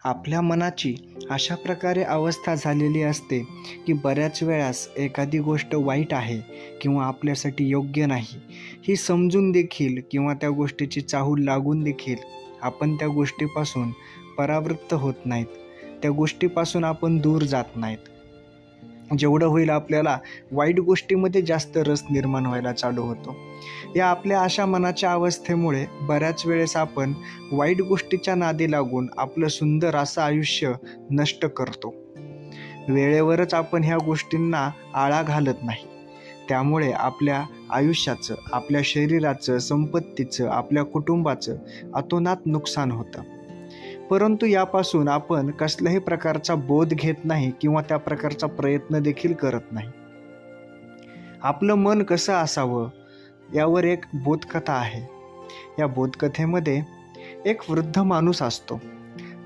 आपल्या मनाची अशा प्रकारे अवस्था झालेली असते की बऱ्याच वेळास एखादी गोष्ट वाईट आहे किंवा आपल्यासाठी योग्य नाही ही समजून देखील किंवा त्या गोष्टीची चाहूल लागून देखील आपण त्या गोष्टीपासून परावृत्त होत नाहीत, त्या गोष्टीपासून आपण दूर जात नाहीत. जेवढं होईल आपल्याला वाईट गोष्टीमध्ये जास्त रस निर्माण व्हायला चालू होतो. या आपल्या अशा मनाच्या अवस्थेमुळे बऱ्याच वेळेस आपण वाईट गोष्टीच्या नादी लागून आपलं सुंदर असं आयुष्य नष्ट करतो. वेळेवरच आपण ह्या गोष्टींना आळा घालत नाही, त्यामुळे आपल्या आयुष्याचं, आपल्या शरीराचं, संपत्तीचं, आपल्या कुटुंबाचं अतोनात नुकसान होतं. परंतु यापासून आपण कसल्याही प्रकारचा बोध घेत नाही किंवा त्या प्रकारचा प्रयत्न देखील करत नाही. आपलं मन कसं असावं यावर एक बोधकथा आहे. या बोधकथेमध्ये एक वृद्ध माणूस असतो.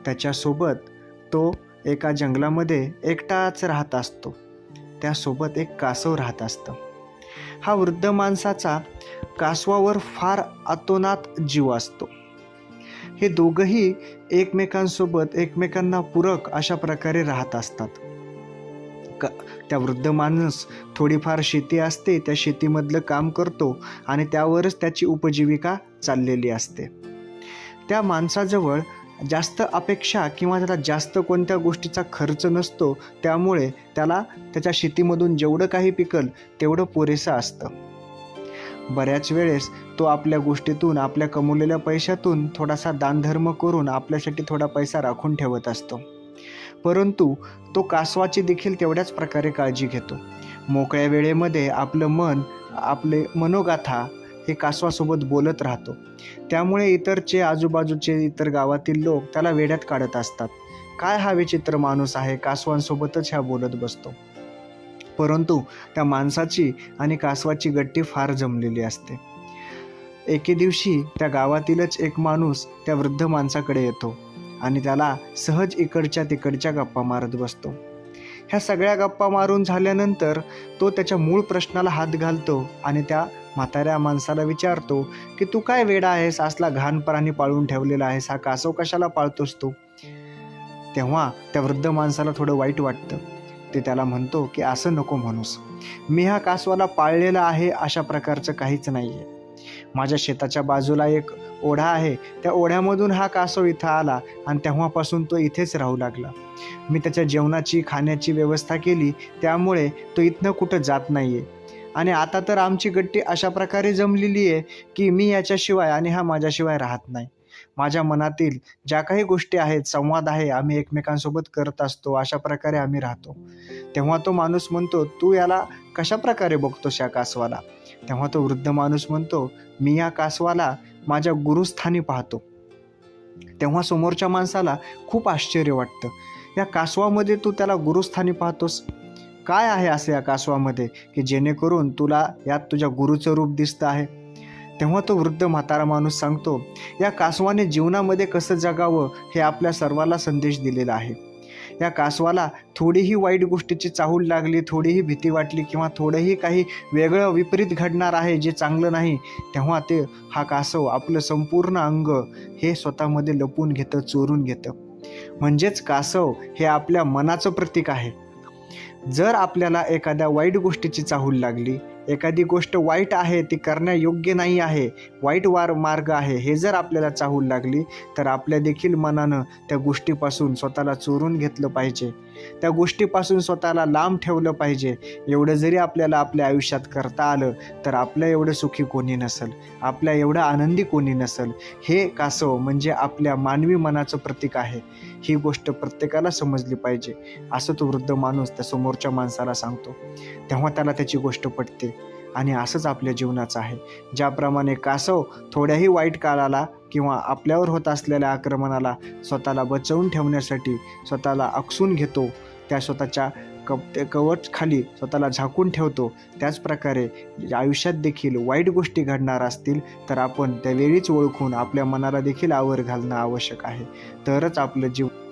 त्याच्यासोबत तो एका जंगलामध्ये एकटाच राहत असतो. त्यासोबत एक कासव राहत असतं. हा वृद्ध माणसाचा कासवावर फार अतोनात जीव असतो. हे दोघंही एकमेकांसोबत एकमेकांना पूरक अशा प्रकारे राहत असतात. त्या वृद्ध माणूस थोडीफार शेती असते, त्या शेतीमधलं काम करतो आणि त्यावरच त्याची उपजीविका चाललेली असते. त्या माणसाजवळ जास्त अपेक्षा किंवा त्याला जास्त कोणत्या गोष्टीचा खर्च नसतो, त्यामुळे त्याला त्याच्या शेतीमधून जेवढं काही पिकल तेवढं पुरेसं असतं. बऱ्याच वेळेस तो आपल्या गोष्टीतून, आपल्या कमवलेल्या पैशातून थोडासा दानधर्म करून आपल्यासाठी थोडा पैसा राखून ठेवत असतो. परंतु तो कासवाची देखील तेवढ्याच प्रकारे काळजी घेतो. मोकळ्या वेळेमध्ये आपलं मन, आपले मनोगाथा हे कासवासोबत बोलत राहतो. त्यामुळे आजूबाजूचे इतर गावातील लोक त्याला वेड्यात काढत असतात. काय हा विचित्र माणूस आहे, कासवांसोबतच ह्या बोलत बसतो. परंतु त्या माणसाची आणि कासवाची गट्टी फार जमलेली असते. एके दिवशी त्या गावातीलच एक माणूस त्या वृद्ध माणसाकडे येतो आणि त्याला सहज इकडच्या तिकडच्या गप्पा मारत बसतो. ह्या सगळ्या गप्पा मारून झाल्यानंतर तो त्याच्या मूळ प्रश्नाला हात घालतो आणि त्या म्हाताऱ्या माणसाला विचारतो की तू काय वेडा आहेस, असला घाण प्राणी पाळून ठेवलेला आहेस, हा कासव कशाला पाळतोस तू? तेव्हा त्या वृद्ध माणसाला थोडं वाईट वाटतं. ते त्याला म्हणतो की असं नको म्हणूस, मी ह्या कासवाला पाळलेला आहे अशा प्रकारचं काहीच नाही आहे. माझ्या शेताच्या बाजूला एक ओढा आहे, त्या ओढ्यामधून हा कासव इथं आला आणि तेव्हापासून तो इथेच राहू लागला. मी त्याच्या जेवणाची, खाण्याची व्यवस्था केली, त्यामुळे तो इथनं कुठं जात नाही आहे. आणि आता तर आमची गट्टी अशा प्रकारे जमलेली आहे की मी याच्याशिवाय आणि हा माझ्याशिवाय राहत नाही. माझ्या मनातील ज्या काही गोष्टी आहेत, संवाद आहे, आम्ही एकमेकांसोबत करत असतो, अशा प्रकारे आम्ही राहतो. तेव्हा तो माणूस म्हणतो, तू याला कशा प्रकारे बघतोस या कासवाला? तेव्हा तो वृद्ध माणूस म्हणतो, मी या कासवाला माझ्या गुरुस्थानी पाहतो. तेव्हा समोरच्या माणसाला खूप आश्चर्य वाटतं. या कासवामध्ये तू त्याला गुरुस्थानी पाहतोस? काय आहे असं या कासवामध्ये की जेणेकरून तुला यात तुझ्या गुरुचं रूप दिसतं आहे? तेव्हा तो वृद्ध म्हातारा माणूस सांगतो, या कासवाने जीवनामध्ये कसं जगावं हे आपल्या सर्वाला संदेश दिलेला आहे. या कासवाला थोडीही वाईट गोष्टीची चाहूल लागली, थोडीही भीती वाटली किंवा थोडंही काही वेगळं विपरीत घडणार आहे जे चांगलं नाही, तेव्हा हा कासव आपलं संपूर्ण अंग हे स्वतःमध्ये लपवून घेतं, चोरून घेतं. म्हणजेच कासव हे आपल्या मनाचं प्रतीक आहे. जर आपल्याला एखाद्या वाईट गोष्टीची चाहूल लागली, एखादी गोष्ट वाईट आहे, ती करण्यायोग्य नाही आहे, वाईट मार्ग आहे, हे जर आपल्याला चाहूल लागली, तर आपल्या देखील मनानं त्या गोष्टीपासून स्वतःला चोरून घेतलं पाहिजे, त्या गोष्टीपासून स्वतःला लांब ठेवलं पाहिजे. एवढं जरी आपल्याला आपल्या आयुष्यात करता आलं तर आपल्या एवढं सुखी कोणी नसेल, आपल्या एवढं आनंदी कोणी नसेल. हे कासव म्हणजे आपल्या मानवी मनाचं प्रतीक आहे. ही गोष्ट प्रत्येकाला समजली पाहिजे, असं तो वृद्ध माणूस त्या समोरच्या माणसाला सांगतो. तेव्हा त्याला त्याची गोष्ट पटते. आणि असंच आपल्या जीवनाचं आहे. ज्याप्रमाणे कासव थोड्याही वाईट काळाला किंवा आपल्यावर होत असलेल्या आक्रमणाला स्वतःला बचवून ठेवण्यासाठी स्वतःला आकसून घेतो, त्या स्वतःच्या कवच खाली स्वतःला झाकून ठेवतो, त्याचप्रकारे आयुष्यात देखील वाईट गोष्टी घडणार असतील तर आपण त्या वेळीच ओळखून आपल्या मनाला देखील आवर घालणं आवश्यक आहे. तरच आपलं जीवन